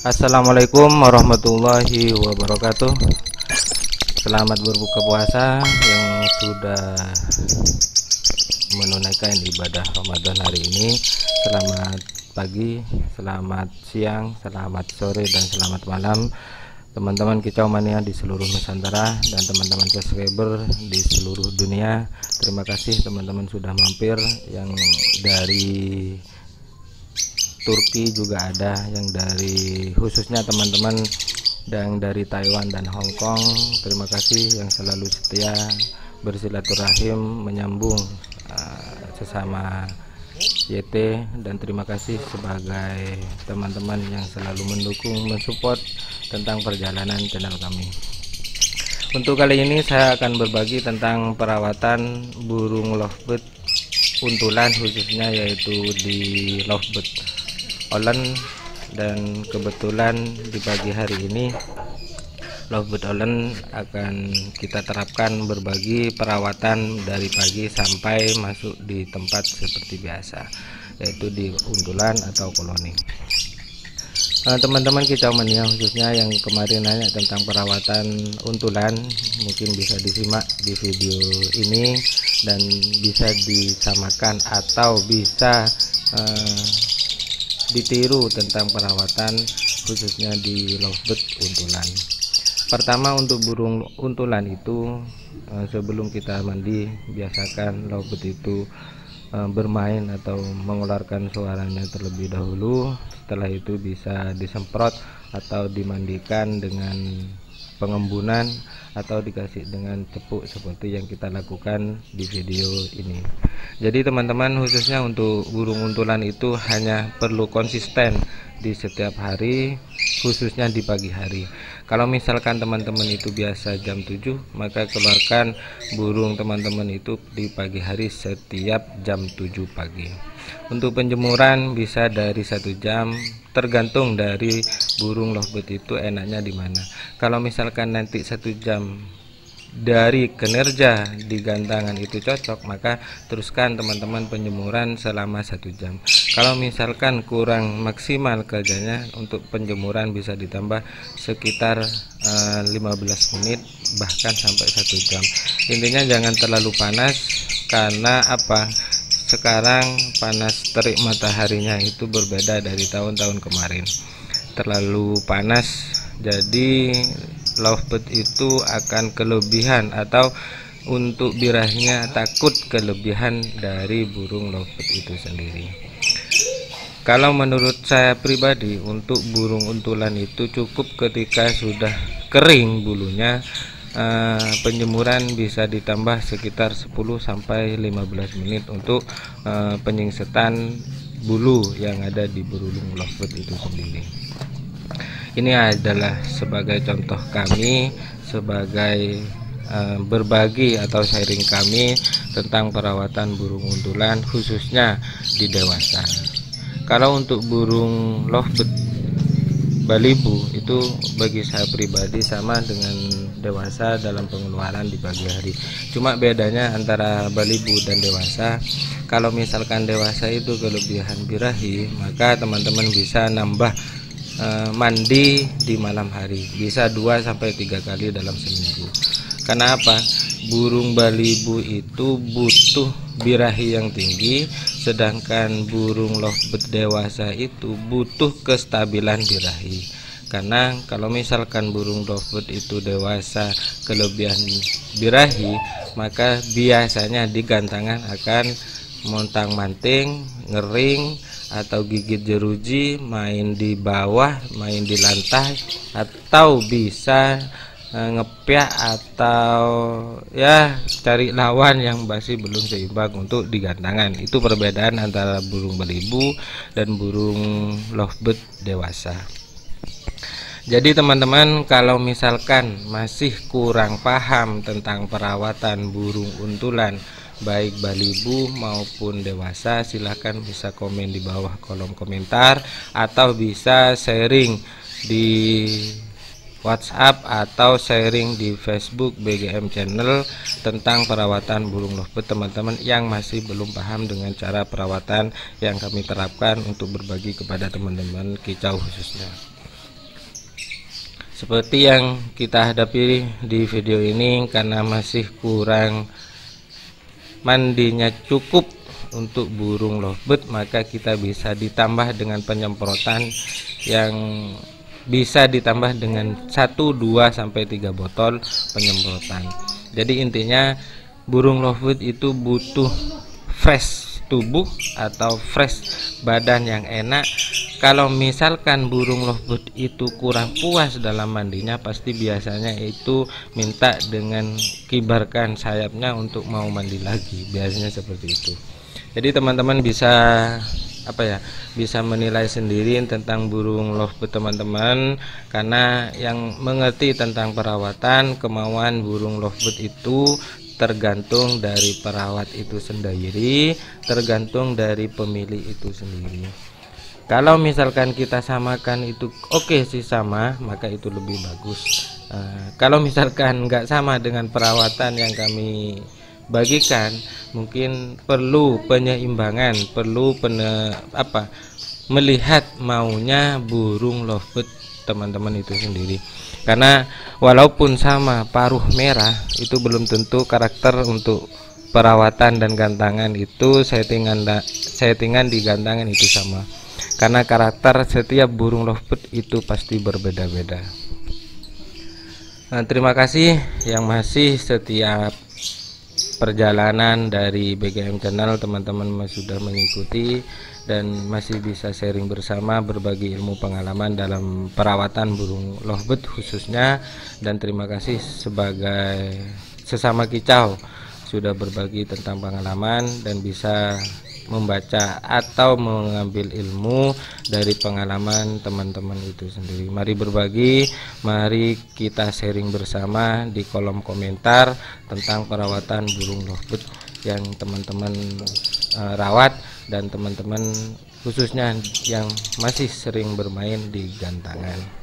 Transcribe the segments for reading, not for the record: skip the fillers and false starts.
Assalamualaikum warahmatullahi wabarakatuh. Selamat berbuka puasa yang sudah menunaikan ibadah Ramadan hari ini. Selamat pagi, selamat siang, selamat sore, dan selamat malam teman-teman Kicau Mania di seluruh Nusantara dan teman-teman subscriber di seluruh dunia. Terima kasih teman-teman sudah mampir, yang dari Turki juga ada, yang dari khususnya teman-teman yang dari Taiwan dan Hong Kong. Terima kasih yang selalu setia bersilaturahim menyambung sesama YT, dan terima kasih sebagai teman-teman yang selalu mendukung, mensupport tentang perjalanan channel kami. Untuk kali ini saya akan berbagi tentang perawatan burung lovebird untulan khususnya, yaitu di lovebird Olen. Dan kebetulan di pagi hari ini lovebird Olen akan kita terapkan berbagi perawatan dari pagi sampai masuk di tempat seperti biasa, yaitu di untulan atau koloni. Teman-teman Kicau Mania khususnya yang kemarin nanya tentang perawatan untulan, mungkin bisa disimak di video ini dan bisa disamakan atau bisa ditiru tentang perawatan khususnya di lovebird untulan. Pertama, untuk burung untulan itu sebelum kita mandi, biasakan lovebird itu bermain atau mengeluarkan suaranya terlebih dahulu. Setelah itu bisa disemprot atau dimandikan dengan pengembunan atau dikasih dengan cepuk seperti yang kita lakukan di video ini. Jadi teman-teman, khususnya untuk burung untulan itu hanya perlu konsisten di setiap hari, khususnya di pagi hari. Kalau misalkan teman-teman itu biasa jam 7, maka keluarkan burung teman-teman itu di pagi hari setiap jam 7 pagi. Untuk penjemuran bisa dari 1 jam, tergantung dari burung lovebird itu enaknya di mana. Kalau misalkan nanti 1 jam dari kinerja di gantangan itu cocok, maka teruskan teman-teman penjemuran selama 1 jam. Kalau misalkan kurang maksimal kerjanya, untuk penjemuran bisa ditambah sekitar 15 menit bahkan sampai 1 jam. Intinya jangan terlalu panas, karena apa? Sekarang panas terik mataharinya itu berbeda dari tahun-tahun kemarin. Terlalu panas, jadi lovebird itu akan kelebihan, atau untuk birahinya takut kelebihan dari burung lovebird itu sendiri. Kalau menurut saya pribadi, untuk burung untulan itu cukup ketika sudah kering bulunya, penjemuran bisa ditambah sekitar 10-15 menit untuk penyingsetan bulu yang ada di burung lovebird itu sendiri. Ini adalah sebagai contoh kami, sebagai berbagi atau sharing kami tentang perawatan burung untulan khususnya di dewasa. Kalau untuk burung lovebird balibu itu bagi saya pribadi sama dengan dewasa dalam pengeluaran di pagi hari. Cuma bedanya antara balibu dan dewasa, kalau misalkan dewasa itu kelebihan birahi, maka teman-teman bisa nambah mandi di malam hari, bisa 2-3 kali dalam seminggu. Kenapa? Burung balibu itu butuh birahi yang tinggi, sedangkan burung lovebird dewasa itu butuh kestabilan birahi. Karena kalau misalkan burung lovebird itu dewasa kelebihan birahi, maka biasanya di gantangan akan montang-manting, ngering, atau gigit jeruji, main di bawah, main di lantai, atau bisa ngepiak atau ya cari lawan yang masih belum seimbang untuk digantangan. Itu perbedaan antara burung balibu dan burung lovebird dewasa. Jadi teman-teman, kalau misalkan masih kurang paham tentang perawatan burung untulan baik balibu maupun dewasa, silahkan bisa komen di bawah kolom komentar, atau bisa sharing di WhatsApp atau sharing di Facebook BGM Channel tentang perawatan burung lovebird teman-teman yang masih belum paham dengan cara perawatan yang kami terapkan untuk berbagi kepada teman-teman kicau khususnya. Seperti yang kita hadapi di video ini, karena masih kurang mandinya cukup untuk burung lovebird, maka kita bisa ditambah dengan penyemprotan yang bisa ditambah dengan 1, 2 sampai 3 botol penyemprotan. Jadi intinya burung lovebird itu butuh fresh tubuh atau fresh badan yang enak. Kalau misalkan burung lovebird itu kurang puas dalam mandinya, pasti biasanya itu minta dengan kibarkan sayapnya untuk mau mandi lagi, biasanya seperti itu. Jadi teman-teman bisa bisa menilai sendiri tentang burung lovebird teman-teman, karena yang mengerti tentang perawatan, kemauan burung lovebird itu tergantung dari perawat itu sendiri, tergantung dari pemilik itu sendiri. Kalau misalkan kita samakan itu oke sih sama, maka itu lebih bagus. Kalau misalkan nggak sama dengan perawatan yang kami bagikan, mungkin perlu penyeimbangan, perlu melihat maunya burung lovebird teman-teman itu sendiri. Karena walaupun sama paruh merah, itu belum tentu karakter untuk perawatan dan gantangan itu settingan di gantangan itu sama. Karena karakter setiap burung lovebird itu pasti berbeda-beda. Terima kasih yang masih setiap perjalanan dari BGM Channel, teman-teman sudah mengikuti dan masih bisa sharing bersama, berbagi ilmu pengalaman dalam perawatan burung lovebird khususnya. Dan terima kasih sebagai sesama kicau sudah berbagi tentang pengalaman dan bisa membaca atau mengambil ilmu dari pengalaman teman-teman itu sendiri. Mari berbagi, mari kita sharing bersama di kolom komentar tentang perawatan burung lovebird yang teman-teman rawat, dan teman-teman khususnya yang masih sering bermain di gantangan.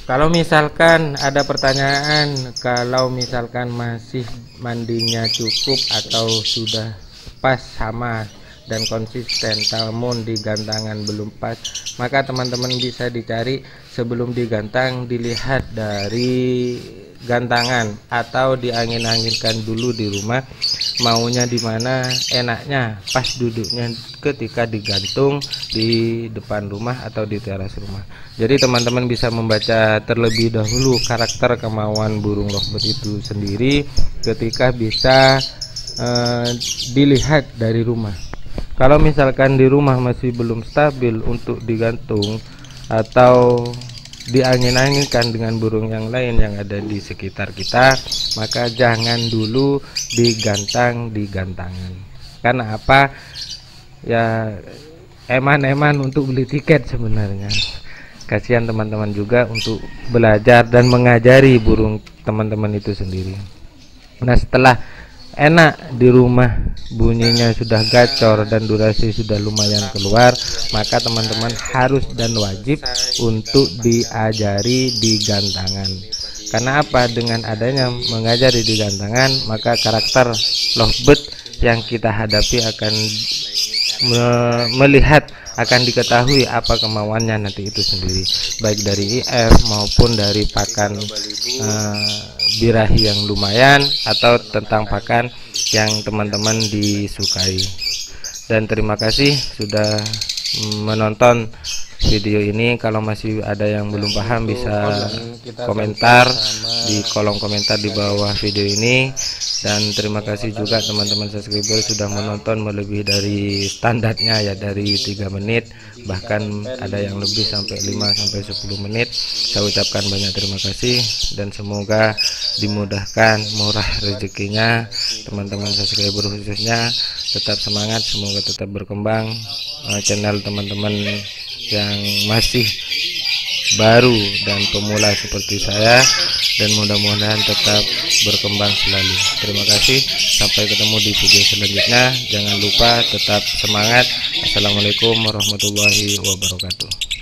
Kalau misalkan ada pertanyaan, kalau misalkan masih mandinya cukup atau sudah pas sama dan konsisten, namun di gantangan belum pas, maka teman-teman bisa dicari sebelum digantang, dilihat dari gantangan atau diangin-anginkan dulu di rumah, maunya di mana, enaknya pas duduknya ketika digantung di depan rumah atau di teras rumah. Jadi teman-teman bisa membaca terlebih dahulu karakter kemauan burung lovebird itu sendiri ketika bisa dilihat dari rumah. Kalau misalkan di rumah masih belum stabil untuk digantung atau diangin-anginkan dengan burung yang lain yang ada di sekitar kita, maka jangan dulu digantang di gantangan. Karena apa? Ya eman-eman untuk beli tiket sebenarnya. Kasihan teman-teman juga untuk belajar dan mengajari burung teman-teman itu sendiri. Nah, setelah enak di rumah, bunyinya sudah gacor dan durasi sudah lumayan keluar, maka teman-teman harus dan wajib untuk diajari di gantangan. Karena apa? Dengan adanya mengajari di gantangan, maka karakter lovebird yang kita hadapi akan melihat, akan diketahui apa kemauannya nanti itu sendiri, baik dari IF maupun dari pakan birahi yang lumayan atau tentang pakan yang teman-teman disukai. Dan terima kasih sudah menonton video ini. Kalau masih ada yang belum paham bisa komentar di kolom komentar di bawah video ini. Dan terima kasih juga teman-teman subscriber sudah menonton melebihi dari standarnya, ya dari 3 menit, bahkan ada yang lebih sampai 5 sampai 10 menit. Saya ucapkan banyak terima kasih dan semoga dimudahkan murah rezekinya teman-teman subscriber khususnya. Tetap semangat, semoga tetap berkembang channel teman-teman yang masih baru dan pemula seperti saya, dan mudah-mudahan tetap berkembang selalu. Terima kasih, sampai ketemu di video selanjutnya. Jangan lupa tetap semangat. Assalamualaikum warahmatullahi wabarakatuh.